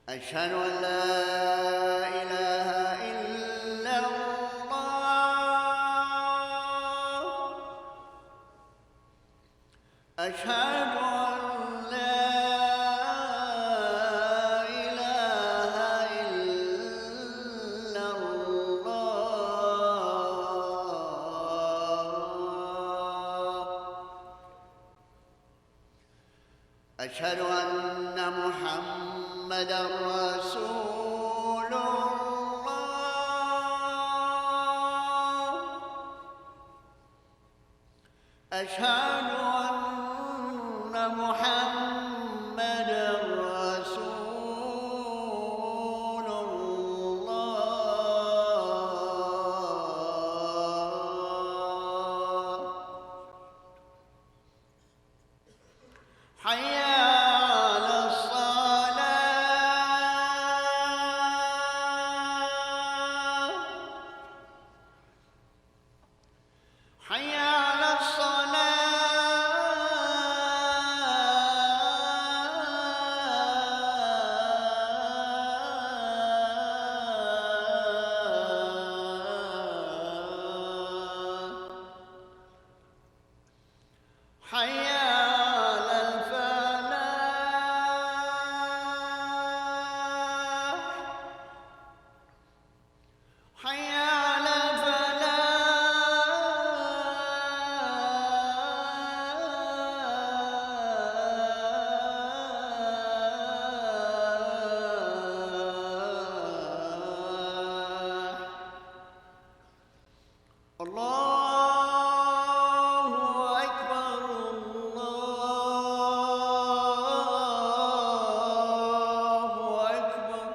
أشهد أن لا إله إلا الله أشهد أن لا إله إلا الله أشهد أن محمدًا رسول الله أشهد أن محمدًا رسول الله حي على الصلاة حي على الصلاة حي على الفلاح حي على الفلاح الله أكبر الله أكبر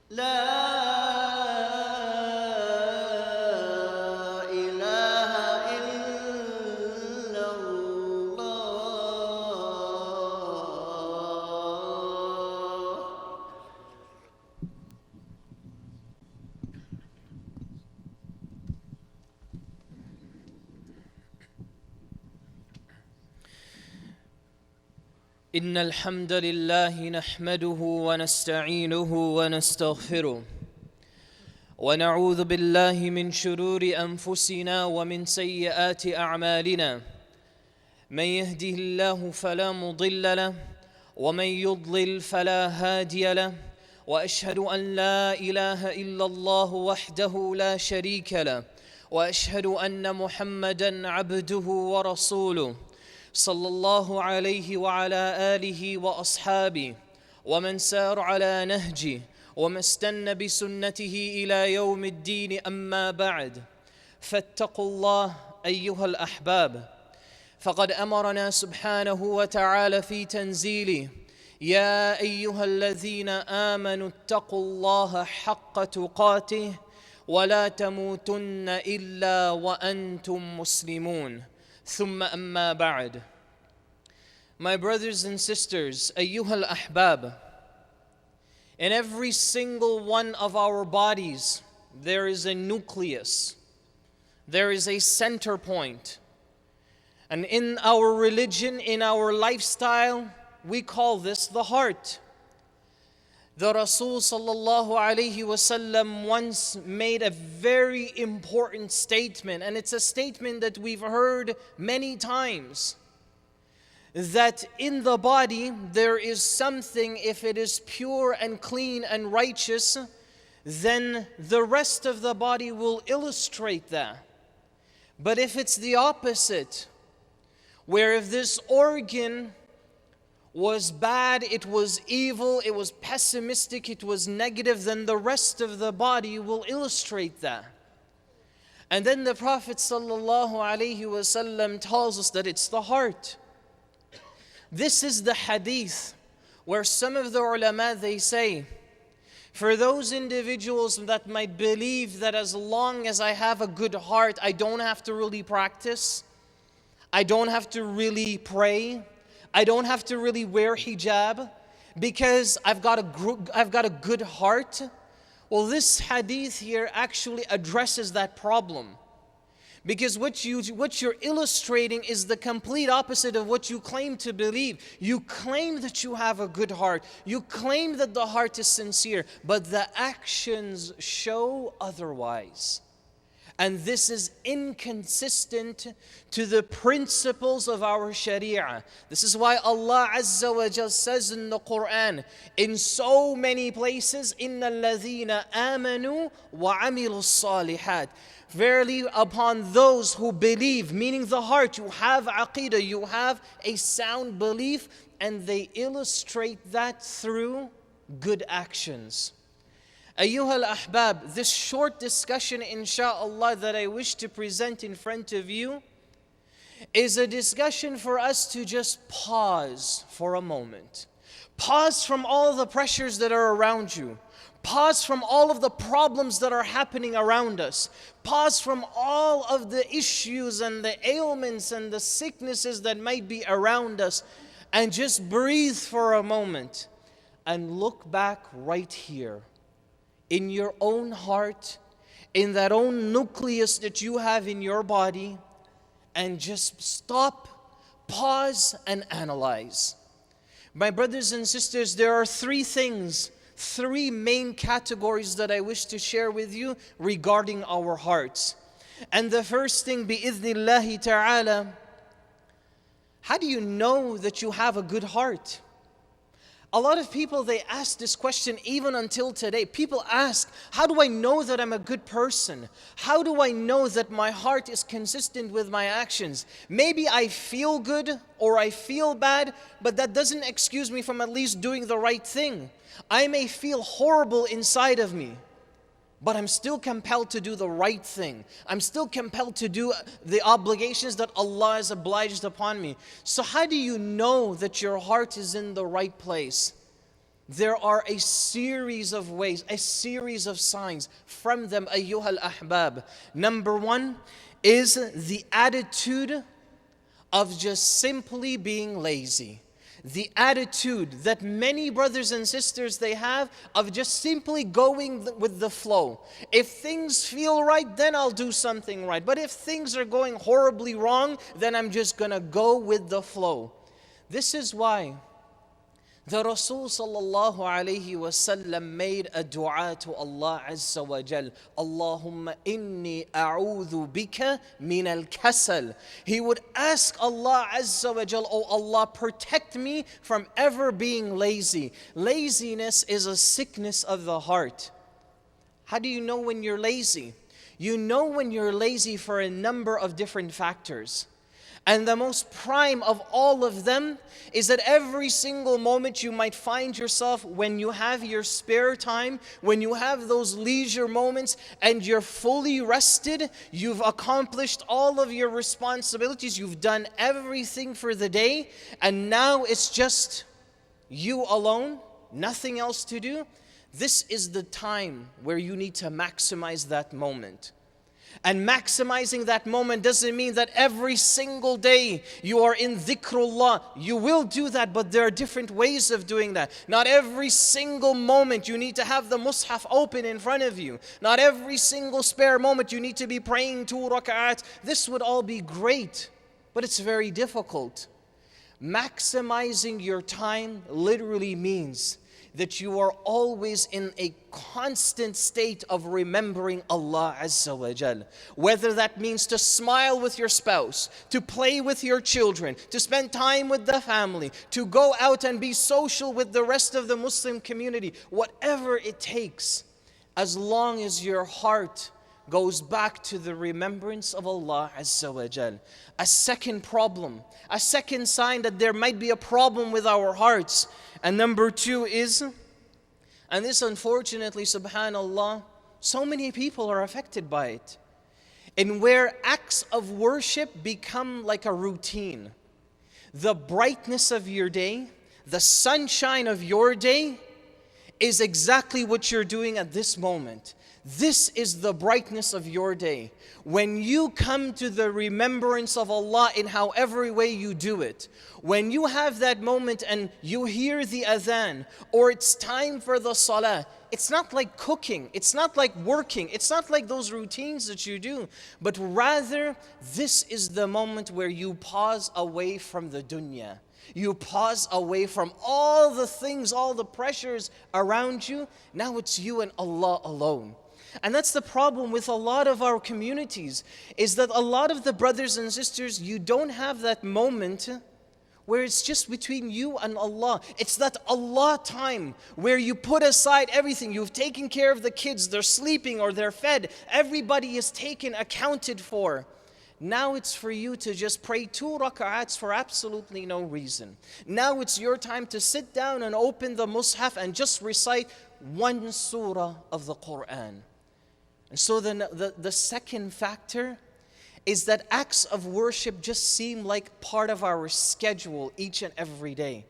لا إله إلا الله إن الحمد لله نحمده ونستعينه ونستغفره ونعوذ بالله من شرور أنفسنا ومن سيئات أعمالنا من يهده الله فلا مضل له ومن يضلل فلا هادي له وأشهد أن لا إله إلا الله وحده لا شريك له وأشهد أن محمدًا عبده ورسوله صلى الله عليه وعلى آله وأصحابه ومن سار على نهجه وما استنى بسنته إلى يوم الدين أما بعد فاتقوا الله أيها الأحباب فقد أمرنا سبحانه وتعالى في تنزيله يا أيها الذين آمنوا اتقوا الله حق تقاته ولا تموتن إلا وأنتم مسلمون ثم أما بعد. My brothers and sisters, أيها الأحباب, in every single one of our bodies there is a nucleus, there is a center point. And in our religion, in our lifestyle, we call this the heart. The Rasul sallallahu alayhi wasallam once made a very important statement, and it's a statement that we've heard many times, that in the body there is something, if it is pure and clean and righteous, then the rest of the body will illustrate that. But if it's the opposite, where if this organ was bad, it was evil, it was pessimistic, it was negative, then the rest of the body will illustrate that. And then the Prophet ﷺ tells us that it's the heart. This is the hadith where some of the ulama, they say, for those individuals that might believe that as long as I have a good heart, I don't have to really practice, I don't have to really pray, I don't have to really wear hijab because I've got a good heart. Well, this hadith here actually addresses that problem. Because what you're illustrating is the complete opposite of what you claim to believe. You claim that you have a good heart. You claim that the heart is sincere, but the actions show otherwise. And this is inconsistent to the principles of our Sharia. This is why Allah Azza wa Jal says in the Quran, in so many places, إِنَّ الَّذِينَ آمَنُوا وَعَمِلُوا الصَّالِحَاتِ. Verily upon those who believe, meaning the heart, you have aqeedah, you have a sound belief, and they illustrate that through good actions. Ayyuhal ahbab, this short discussion insha'Allah that I wish to present in front of you is a discussion for us to just pause for a moment. Pause from all the pressures that are around you. Pause from all of the problems that are happening around us. Pause from all of the issues and the ailments and the sicknesses that might be around us, and just breathe for a moment and look back right here in your own heart, in that own nucleus that you have in your body, and just stop, pause, and analyze. My brothers and sisters, there are three main categories that I wish to share with you regarding our hearts. And the first thing, bi'idhnillahi ta'ala, how do you know that you have a good heart? A lot of people, they ask this question even until today. People ask, how do I know that I'm a good person? How do I know that my heart is consistent with my actions? Maybe I feel good or I feel bad, but that doesn't excuse me from at least doing the right thing. I may feel horrible inside of me, but I'm still compelled to do the right thing. I'm still compelled to do the obligations that Allah has obliged upon me. So how do you know that your heart is in the right place? There are a series of ways, a series of signs. From them, ayyuhal ahbab. Number one is the attitude of just simply being lazy. The attitude that many brothers and sisters they have of just simply going with the flow. If things feel right, then I'll do something right. But if things are going horribly wrong, then I'm just gonna go with the flow. This is why the Rasul sallallahu alayhi wasallam made a dua to Allah Azza wa Jal. Allahumma inni a'udhu bika min al-kasal. He would ask Allah Azza wa Jal, oh Allah, protect me from ever being lazy. Laziness is a sickness of the heart. How do you know when you're lazy? You know when you're lazy for a number of different factors. And the most prime of all of them is that every single moment you might find yourself, when you have your spare time, when you have those leisure moments and you're fully rested, you've accomplished all of your responsibilities, you've done everything for the day, and now it's just you alone, nothing else to do. This is the time where you need to maximize that moment. And maximizing that moment doesn't mean that every single day you are in dhikrullah. You will do that, but there are different ways of doing that. Not every single moment you need to have the mushaf open in front of you. Not every single spare moment you need to be praying 2 rak'at. This would all be great, but it's very difficult. Maximizing your time literally means that you are always in a constant state of remembering Allah Azza wa Jal. Whether that means to smile with your spouse, to play with your children, to spend time with the family, to go out and be social with the rest of the Muslim community, whatever it takes, as long as your heart goes back to the remembrance of Allah Azza wa Jal. A second problem, a second sign that there might be a problem with our hearts. And number two is, and this unfortunately, subhanallah, so many people are affected by it, in where acts of worship become like a routine. The brightness of your day, the sunshine of your day is exactly what you're doing at this moment. This is the brightness of your day. When you come to the remembrance of Allah in however way you do it, when you have that moment and you hear the adhan, or it's time for the salah, it's not like cooking, it's not like working, it's not like those routines that you do, but rather this is the moment where you pause away from the dunya. You pause away from all the things, all the pressures around you. Now it's you and Allah alone. And that's the problem with a lot of our communities, is that a lot of the brothers and sisters, you don't have that moment where it's just between you and Allah. It's that Allah time where you put aside everything. You've taken care of the kids, they're sleeping or they're fed. Everybody is taken, accounted for. Now it's for you to just pray 2 rak'ats for absolutely no reason. Now it's your time to sit down and open the Mus'haf and just recite 1 surah of the Quran. And so the second factor is that acts of worship just seem like part of our schedule each and every day.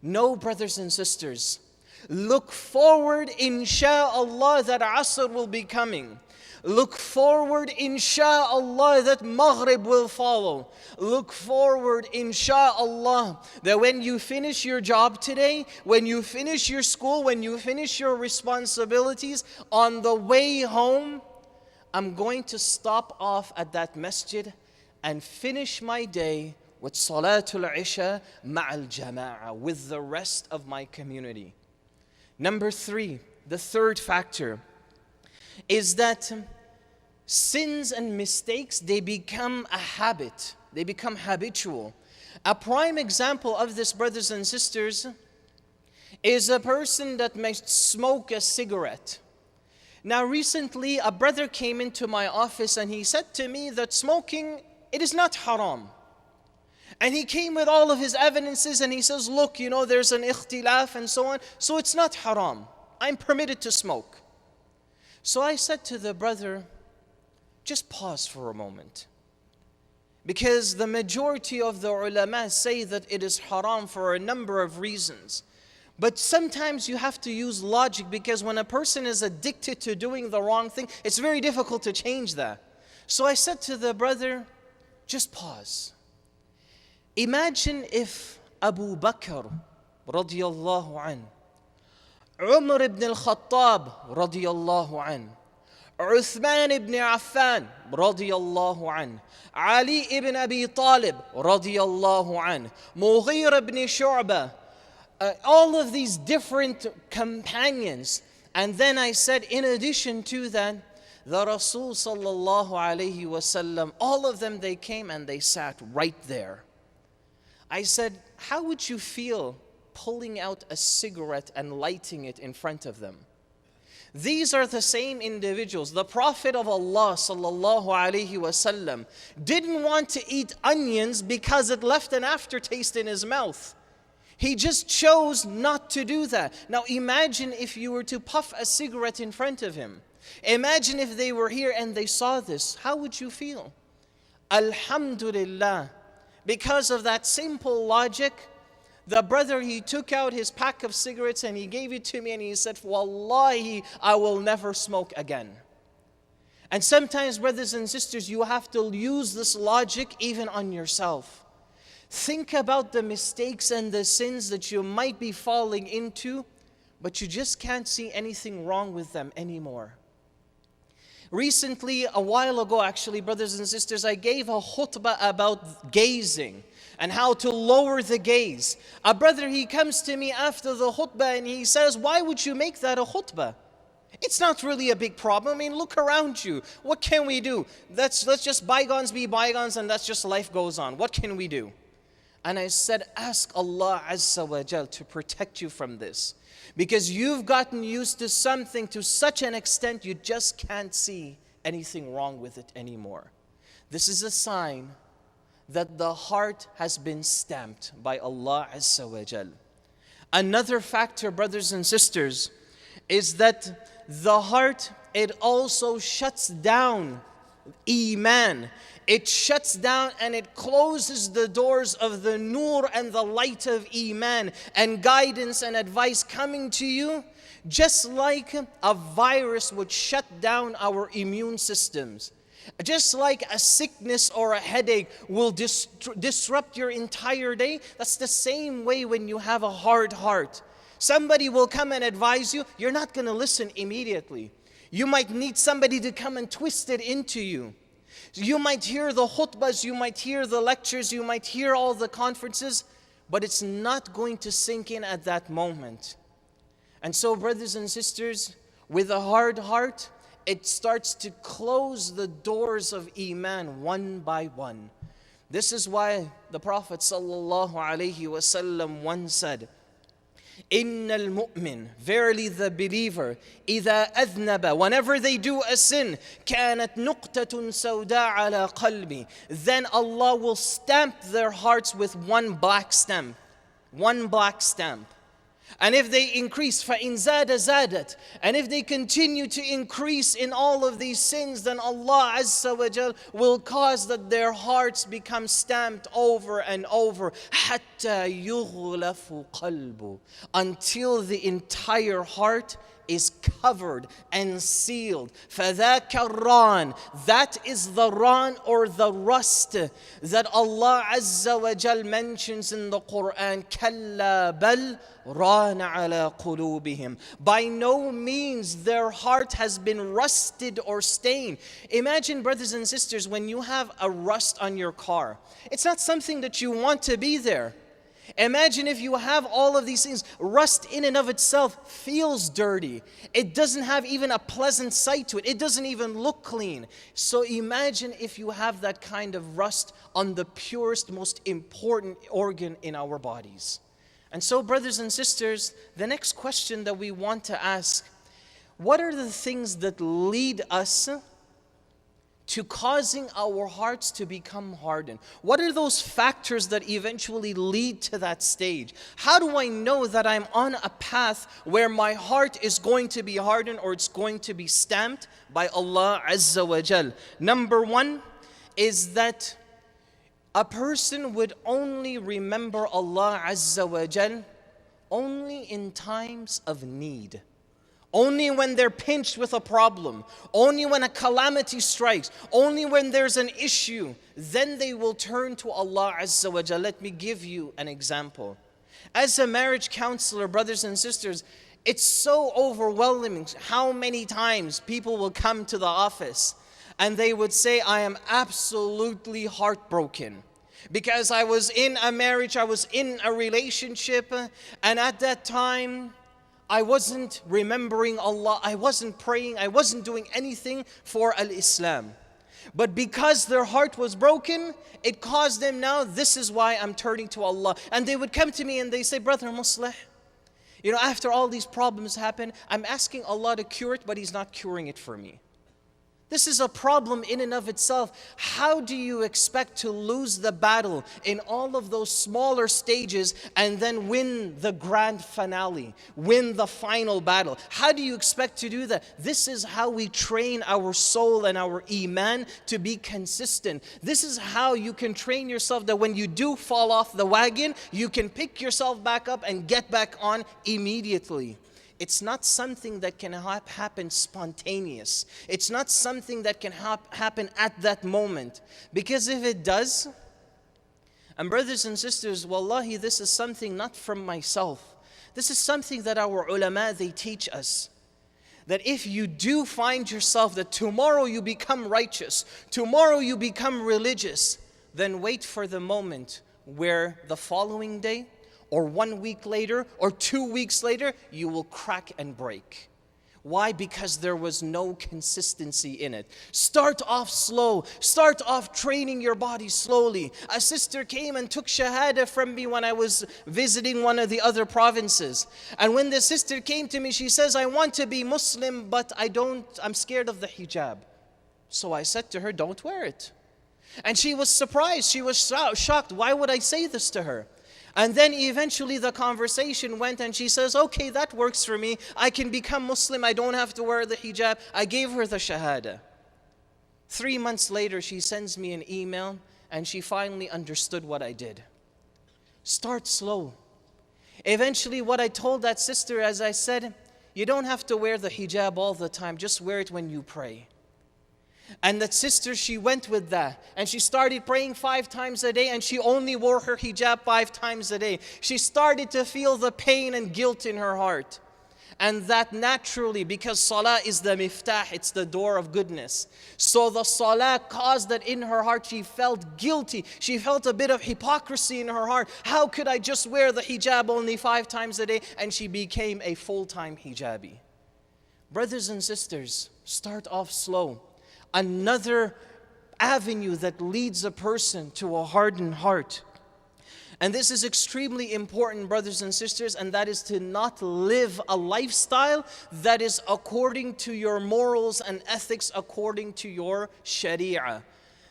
No, brothers and sisters, look forward, insha'Allah, that Asr will be coming. Look forward, insha'Allah, that Maghrib will follow. Look forward, insha'Allah, that when you finish your job today, when you finish your school, when you finish your responsibilities, on the way home, I'm going to stop off at that masjid and finish my day with Salatul Isha ma'al Jama'ah, with the rest of my community. Number 3, the third factor, is that sins and mistakes, they become a habit. They become habitual. A prime example of this, brothers and sisters, is a person that may smoke a cigarette. Now recently, a brother came into my office and he said to me that smoking, it is not haram. And he came with all of his evidences and he says, look, you know, there's an ikhtilaf and so on, so it's not haram. I'm permitted to smoke. So I said to the brother, just pause for a moment. Because the majority of the ulama say that it is haram for a number of reasons. But sometimes you have to use logic, because when a person is addicted to doing the wrong thing, it's very difficult to change that. So I said to the brother, just pause. Imagine if Abu Bakr radiyallahu an, Umar ibn al-Khattab radiyallahu an, Uthman ibn Affan radiyallahu an, Ali ibn Abi Talib radiyallahu an, Mughira ibn Shu'bah, all of these different companions. And then I said, in addition to that, the Rasul sallallahu alayhi wasallam, all of them, they came and they sat right there. I said, how would you feel pulling out a cigarette and lighting it in front of them? These are the same individuals. The Prophet of Allah sallallahu alaihi wasallam didn't want to eat onions because it left an aftertaste in his mouth. He just chose not to do that. Now imagine if you were to puff a cigarette in front of him. Imagine if they were here and they saw this. How would you feel? Alhamdulillah. Because of that simple logic, the brother, he took out his pack of cigarettes and he gave it to me and he said, Wallahi, I will never smoke again. And sometimes, brothers and sisters, you have to use this logic even on yourself. Think about the mistakes and the sins that you might be falling into, but you just can't see anything wrong with them anymore. Recently, a while ago actually, brothers and sisters, I gave a khutbah about gazing and how to lower the gaze. A brother, he comes to me after the khutbah and he says, why would you make that a khutbah? It's not really a big problem. I mean, look around you. What can we do? Let's just bygones be bygones and that's just life goes on. What can we do? And I said, ask Allah Azza wa Jal to protect you from this. Because you've gotten used to something to such an extent you just can't see anything wrong with it anymore. This is a sign that the heart has been stamped by Allah Azza wa Jal. Another factor, brothers and sisters, is that the heart, it also shuts down Iman. It shuts down and it closes the doors of the nur and the light of Iman and guidance and advice coming to you, just like a virus would shut down our immune systems. Just like a sickness or a headache will disrupt your entire day, that's the same way when you have a hard heart. Somebody will come and advise you, you're not going to listen immediately. You might need somebody to come and twist it into you. You might hear the khutbas, you might hear the lectures, you might hear all the conferences, but it's not going to sink in at that moment. And so, brothers and sisters, with a hard heart, it starts to close the doors of Iman one by one. This is why the Prophet ﷺ once said, إِنَّ الْمُؤْمِنِ, verily the believer, إِذَا أَذْنَبَ, whenever they do a sin, كَانَتْ نُقْتَةٌ سَوْدَاءَ عَلَى قَلْبِ, then Allah will stamp their hearts with one black stamp. One black stamp. And if they increase, فَإِنْ زَادَ زَادَتْ, and if they continue to increase in all of these sins, then Allah Azza wa Jal will cause that their hearts become stamped over and over, حَتَّى يُغْلَفُ قَلْبُ, until the entire heart is covered and sealed. فَذَاكَ الرَّانِ, that is the ran or the rust that Allah Azza wa Jal mentions in the Quran. كَلَّا بَلْ رَانَ عَلَى قُلُوبِهِمْ, by no means their heart has been rusted or stained. Imagine, brothers and sisters, when you have a rust on your car, it's not something that you want to be there. Imagine if you have all of these things. Rust in and of itself feels dirty. It doesn't have even a pleasant sight to it. It doesn't even look clean. So imagine if you have that kind of rust on the purest, most important organ in our bodies. And so, brothers and sisters, the next question that we want to ask, what are the things that lead us to causing our hearts to become hardened? What are those factors that eventually lead to that stage? How do I know that I'm on a path where my heart is going to be hardened or it's going to be stamped by Allah Azza wa Jal? Number one is that a person would only remember Allah Azza wa Jal only in times of need. Only when they're pinched with a problem, only when a calamity strikes, only when there's an issue, then they will turn to Allah Azza wa Jalla. Let me give you an example. As a marriage counselor, brothers and sisters, it's so overwhelming how many times people will come to the office and they would say, I am absolutely heartbroken. Because I was in a marriage, I was in a relationship, and at that time, I wasn't remembering Allah, I wasn't praying, I wasn't doing anything for Al-Islam. But because their heart was broken, it caused them now, this is why I'm turning to Allah. And they would come to me and they say, Brother Musleh, after all these problems happen, I'm asking Allah to cure it, but He's not curing it for me. This is a problem in and of itself. How do you expect to lose the battle in all of those smaller stages and then win the grand finale, win the final battle? How do you expect to do that? This is how we train our soul and our iman to be consistent. This is how you can train yourself that when you do fall off the wagon, you can pick yourself back up and get back on immediately. It's not something that can happen spontaneous. It's not something that can happen at that moment. Because if it does, and brothers and sisters, wallahi, this is something not from myself. This is something that our ulama, they teach us. That if you do find yourself that tomorrow you become righteous, tomorrow you become religious, then wait for the moment where the following day, or 1 week later, or 2 weeks later, you will crack and break. Why? Because there was no consistency in it. Start off slow. Start off training your body slowly. A sister came and took shahada from me when I was visiting one of the other provinces. And when the sister came to me, she says, I want to be Muslim, but I'm scared of the hijab. So I said to her, don't wear it. And she was surprised. She was shocked. Why would I say this to her? And then eventually the conversation went and she says, okay, that works for me. I can become Muslim. I don't have to wear the hijab. I gave her the shahada. 3 months later, she sends me an email and she finally understood what I did. Start slow. Eventually, what I told that sister, as I said, you don't have to wear the hijab all the time, just wear it when you pray. And that sister, she went with that. And she started praying 5 times a day, and she only wore her hijab 5 times a day. She started to feel the pain and guilt in her heart. And that naturally, because salah is the miftah, it's the door of goodness. So the salah caused that in her heart she felt guilty. She felt a bit of hypocrisy in her heart. How could I just wear the hijab only 5 times a day? And she became a full-time hijabi. Brothers and sisters, start off slow. Another avenue that leads a person to a hardened heart. And this is extremely important, brothers and sisters, and that is to not live a lifestyle that is according to your morals and ethics, according to your sharia.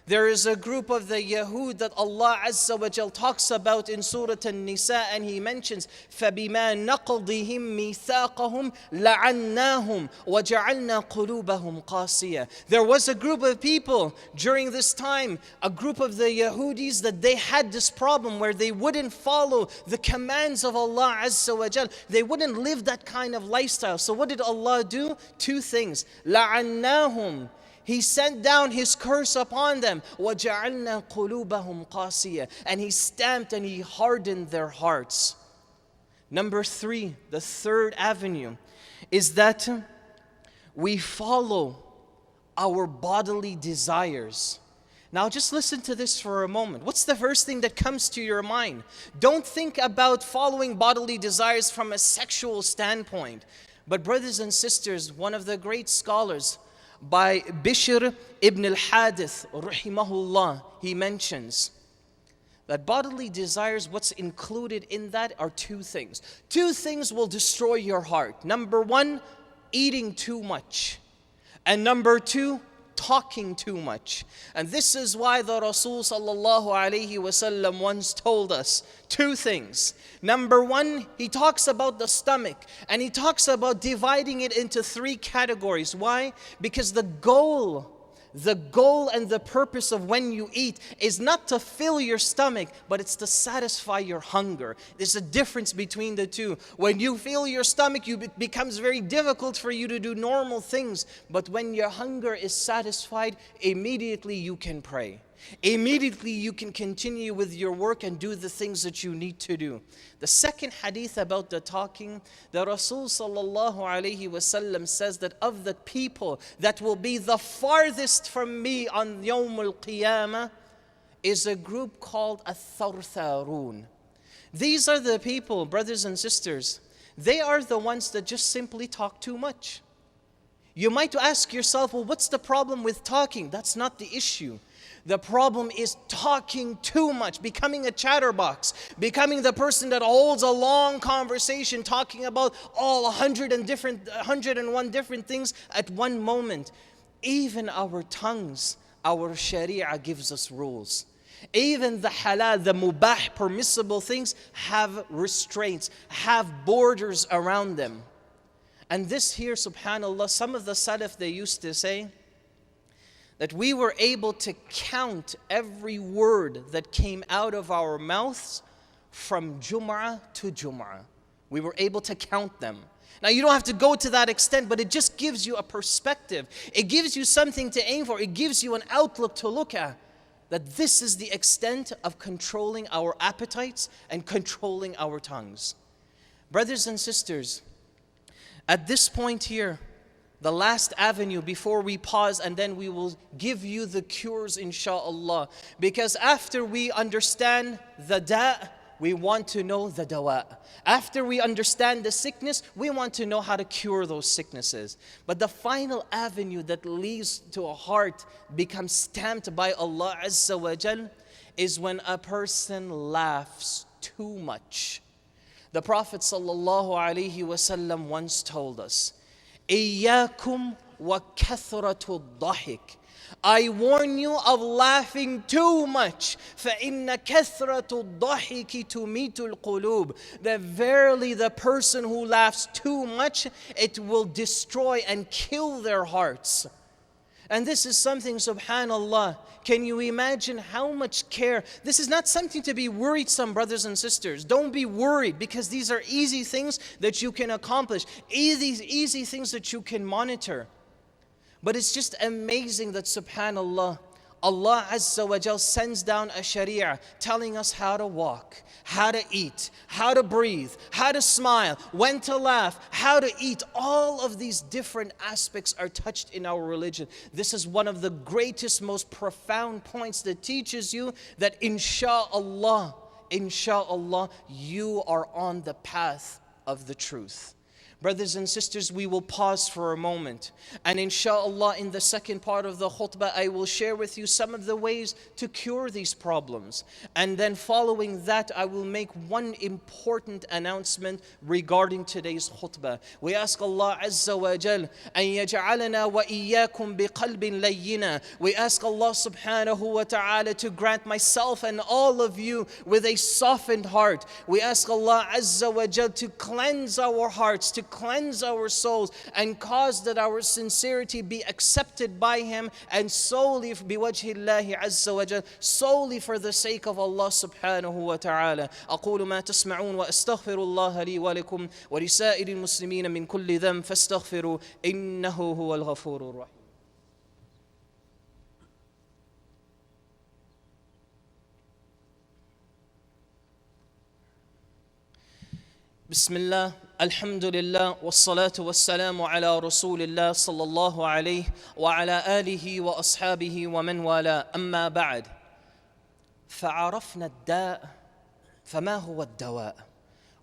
There is a group of the Yahud that Allah Azza wa Jal talks about in Surah An-Nisa, and He mentions, فَبِمَا نَقْضِهِمْ مِيثَاقَهُمْ لَعَنَّاهُمْ وَجَعَلْنَا قُلُوبَهُمْ قَاسِيَةً. There was a group of people during this time, a group of the Yahudis, that they had this problem where they wouldn't follow the commands of Allah Azza wa Jal. They wouldn't live that kind of lifestyle. So what did Allah do? 2 things. لَعَنَّاهُمْ. He sent down His curse upon them. وَجَعَلْنَا قُلُوبَهُمْ قَاسِيَةً. And He stamped and He hardened their hearts. Number 3, the third avenue, is that we follow our bodily desires. Now just listen to this for a moment. What's the first thing that comes to your mind? Don't think about following bodily desires from a sexual standpoint. But brothers and sisters, one of the great scholars, by Bishr ibn al-Hadith, rahimahullah, he mentions that bodily desires, what's included in that are 2 things. 2 things will destroy your heart. Number 1, eating too much. And number 2, talking too much. And this is why the Rasul sallallahu alayhi wasallam once told us 2 things. Number 1, he talks about the stomach, and he talks about dividing it into 3 categories. Why? Because the goal and the purpose of when you eat is not to fill your stomach, but it's to satisfy your hunger. There's a difference between the 2. When you fill your stomach, it becomes very difficult for you to do normal things. But when your hunger is satisfied, immediately you can pray. Immediately you can continue with your work and do the things that you need to do. The second hadith about the talking, the Rasul sallallahu alayhi wasallam says that of the people that will be the farthest from me on Yawm al-Qiyamah is a group called Ath-Thartharun. These are the people, brothers and sisters, they are the ones that just simply talk too much. You might ask yourself, well, what's the problem with talking? That's not the issue. The problem is talking too much, becoming a chatterbox, becoming the person that holds a long conversation, talking about all 101 different things at one moment. Even our tongues, our sharia gives us rules. Even the halal, the mubah, permissible things have restraints, have borders around them. And this here, subhanAllah, some of the Salaf, they used to say that we were able to count every word that came out of our mouths from Jum'ah to Jum'ah. We were able to count them. Now you don't have to go to that extent, but it just gives you a perspective. It gives you something to aim for. It gives you an outlook to look at. That this is the extent of controlling our appetites and controlling our tongues. Brothers and sisters, at this point here, the last avenue before we pause, and then we will give you the cures insha'Allah. Because after we understand the da', we want to know the dawa. After we understand the sickness, we want to know how to cure those sicknesses. But the final avenue that leads to a heart becomes stamped by Allah Azza wa Jal is when a person laughs too much. The Prophet sallallahu alaihi wasallam once told us, إِيَّاكُمْ وَكَثْرَةُ الضَّحِكِ. I warn you of laughing too much. فَإِنَّ كَثْرَةُ الضَّحِكِ تُمِيتُ الْقُلُوبِ. That verily the person who laughs too much, it will destroy and kill their hearts. And this is something, subhanallah, can you imagine how much care? This is not something to be worried, some brothers and sisters. Don't be worried, because these are easy things that you can accomplish, easy things that you can monitor. But it's just amazing that, subhanallah, Allah Azza wa Jal sends down a sharia telling us how to walk, how to eat, how to breathe, how to smile, when to laugh, how to eat. All of these different aspects are touched in our religion. This is one of the greatest, most profound points that teaches you that insha'Allah, you are on the path of the truth. Brothers and sisters, we will pause for a moment. And inshallah, in the second part of the khutbah, I will share with you some of the ways to cure these problems. And then following that, I will make one important announcement regarding today's khutbah. We ask Allah Azza wa Jal an yaj'alana wa iyyakum biqalbin layyina. We ask Allah subhanahu wa ta'ala to grant myself and all of you with a softened heart. We ask Allah Azza wa Jal to cleanse our hearts, to cleanse our souls, and cause that our sincerity be accepted by Him, and solely biwajhillahi azza wa jal, solely for the sake of Allah subhanahu wa ta'ala. أقول ما تسمعون وأستغفر الله لي ولكم ولسائر المسلمين من كل ذنب فاستغفروا إنه هو الغفور الرحيم. بسم الله الحمد لله والصلاة والسلام على رسول الله صلى الله عليه وعلى آله وأصحابه ومن والاه أما بعد فعرفنا الداء فما هو الدواء.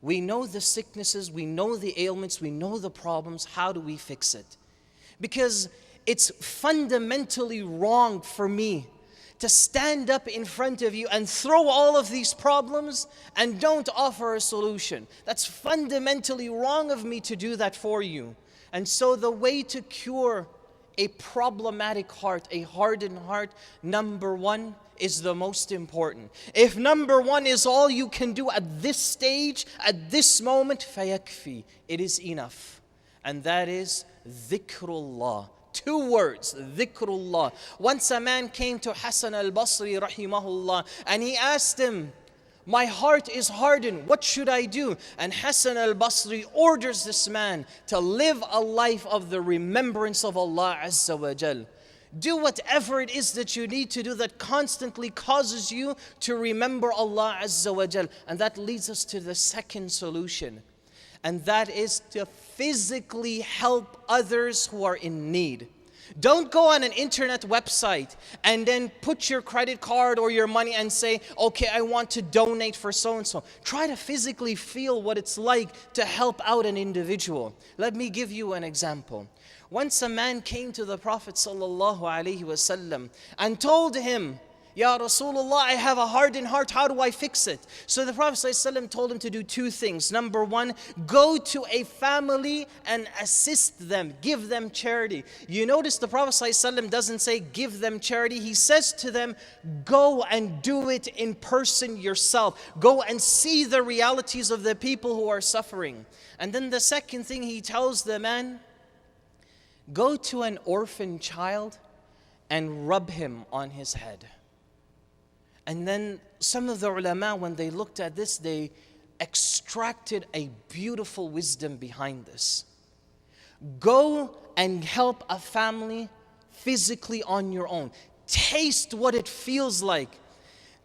We know the sicknesses, we know the ailments, we know the problems. How do we fix it? Because it's fundamentally wrong for me to stand up in front of you and throw all of these problems and don't offer a solution. That's fundamentally wrong of me to do that for you. And so the way to cure a problematic heart, a hardened heart, number one is the most important. If number one is all you can do at this stage, at this moment, فَيَكْفِي, it is enough. And that is dhikrullah. 2 words, dhikrullah. Once a man came to Hasan al-Basri rahimahullah and he asked him, my heart is hardened, what should I do? And Hasan al-Basri orders this man to live a life of the remembrance of Allah Azza wa Jal. Do whatever it is that you need to do that constantly causes you to remember Allah Azza wa Jal. And that leads us to the second solution. And that is to physically help others who are in need. Don't go on an internet website and then put your credit card or your money and say, okay, I want to donate for so-and-so. Try to physically feel what it's like to help out an individual. Let me give you an example. Once a man came to the Prophet ﷺ and told him, Ya Rasulullah, I have a hardened heart, how do I fix it? So the Prophet ﷺ told him to do 2 things. Number 1, go to a family and assist them, give them charity. You notice the Prophet ﷺ doesn't say give them charity, he says to them, go and do it in person yourself. Go and see the realities of the people who are suffering. And then the second thing he tells the man, go to an orphan child and rub him on his head. And then some of the ulama, when they looked at this, they extracted a beautiful wisdom behind this. Go and help a family physically on your own. Taste what it feels like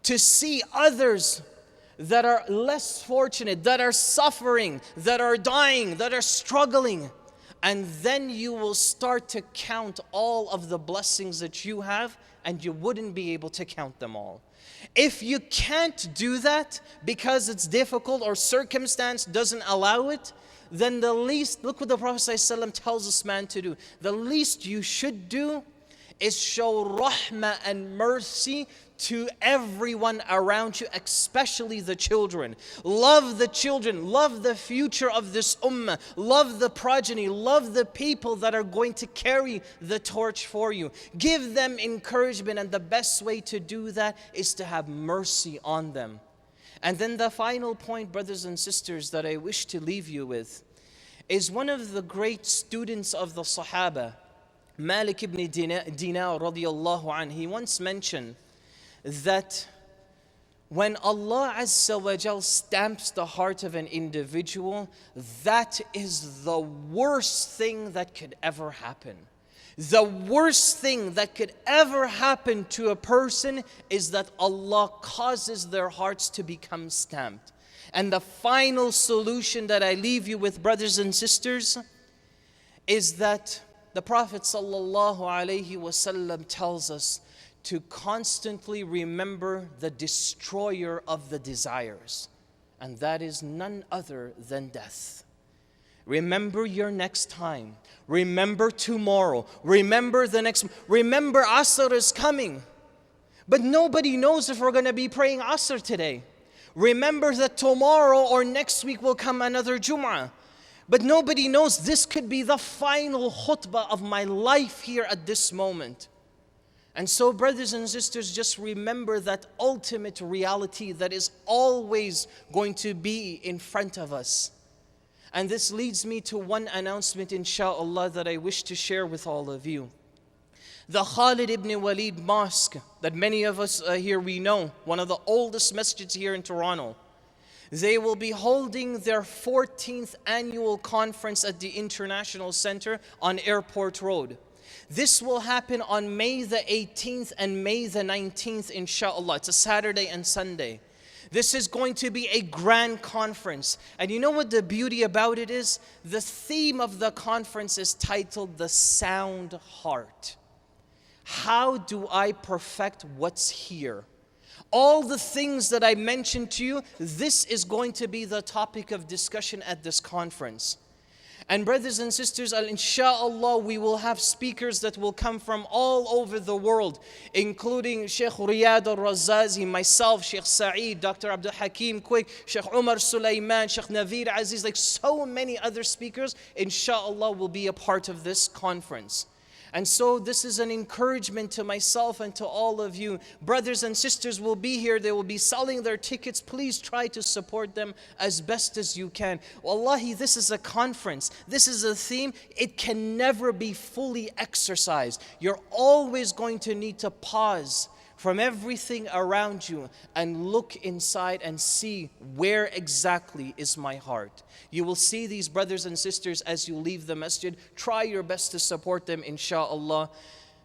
to see others that are less fortunate, that are suffering, that are dying, that are struggling. And then you will start to count all of the blessings that you have, and you wouldn't be able to count them all. If you can't do that because it's difficult or circumstance doesn't allow it, then the least, look what the Prophet ﷺ tells this man to do. The least you should do is show rahmah and mercy to everyone around you, especially the children. Love the children, love the future of this ummah, love the progeny, love the people that are going to carry the torch for you. Give them encouragement, and the best way to do that is to have mercy on them. And then the final point, brothers and sisters, that I wish to leave you with is one of the great students of the Sahaba, Malik ibn Dinar radiallahu anhu, he once mentioned that when Allah Azza wa Jal stamps the heart of an individual, that is the worst thing that could ever happen. The worst thing that could ever happen to a person is that Allah causes their hearts to become stamped. And the final solution that I leave you with, brothers and sisters, is that the Prophet ﷺ tells us to constantly remember the destroyer of the desires, and that is none other than death. Remember your next time. Remember tomorrow. Remember remember Asr is coming. But nobody knows if we're going to be praying Asr today. Remember that tomorrow or next week will come another Jum'ah. But nobody knows this could be the final khutbah of my life here at this moment. And so, brothers and sisters, just remember that ultimate reality that is always going to be in front of us. And this leads me to one announcement, inshallah, that I wish to share with all of you. The Khalid ibn Walid Mosque, that many of us here we know, one of the oldest masjids here in Toronto, they will be holding their 14th annual conference at the International Center on Airport Road. This will happen on May the 18th and May the 19th, inshallah. It's a Saturday and Sunday. This is going to be a grand conference. And you know what the beauty about it is? The theme of the conference is titled The Sound Heart. How do I perfect what's here? All the things that I mentioned to you, this is going to be the topic of discussion at this conference. And brothers and sisters, inshallah, we will have speakers that will come from all over the world, including Sheikh Riyad al-Razazi, myself, Sheikh Saeed, Dr. Abdul Hakim Quick, Sheikh Umar Sulaiman, Sheikh Naveed Aziz, like so many other speakers, inshallah, will be a part of this conference. And so this is an encouragement to myself and to all of you. Brothers and sisters will be here. They will be selling their tickets. Please try to support them as best as you can. Wallahi, this is a conference. This is a theme. It can never be fully exercised. You're always going to need to pause from everything around you and look inside and see where exactly is my heart. You will see these brothers and sisters as you leave the masjid. Try your best to support them, inshallah.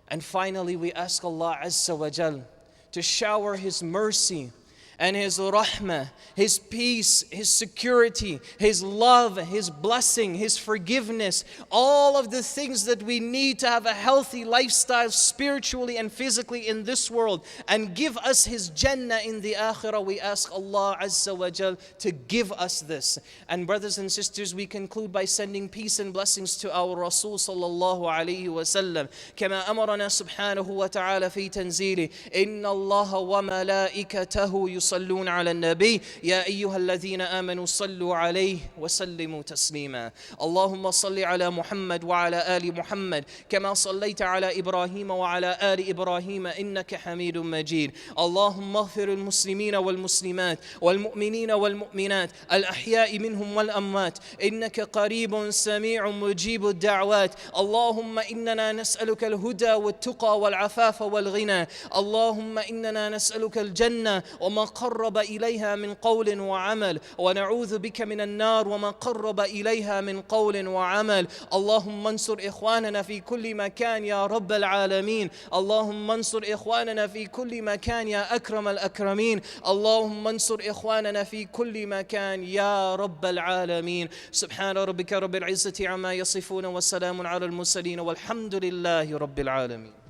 And finally, we ask Allah Azza wa Jal to shower His mercy and His rahmah, His peace, His security, His love, His blessing, His forgiveness, all of the things that we need to have a healthy lifestyle spiritually and physically in this world, and give us His Jannah in the Akhirah. We ask Allah Azza wa Jal to give us this. And brothers and sisters, we conclude by sending peace and blessings to our Rasul sallallahu alayhi wa sallam. كما أمرنا سبحانه وتعالى في تنزيله إن الله وملائكته يصلون على النبي يا أيها الذين آمنوا صلوا عليه وسلموا تسليما اللهم صل على محمد وعلى آل محمد كما صليت على إبراهيم وعلى آل إبراهيم إنك حميد مجيد اللهم اغفر المسلمين والمسلمات والمؤمنين والمؤمنات الأحياء منهم والأموات إنك قريب سميع مجيب الدعوات اللهم إننا نسألك الهدى والتقى والعفاف والغنى اللهم إننا نسألك الجنة وما قرب إليها من قول وعمل ونعوذ بك من النار وما قرب إليها من قول وعمل اللهم انصر إخواننا في كل مكان يا رب العالمين اللهم انصر إخواننا في كل مكان يا أكرم الأكرمين اللهم انصر إخواننا في كل مكان يا رب العالمين سبحان ربك رب العزة عما يصفون والسلام على المرسلين والحمد لله رب العالمين.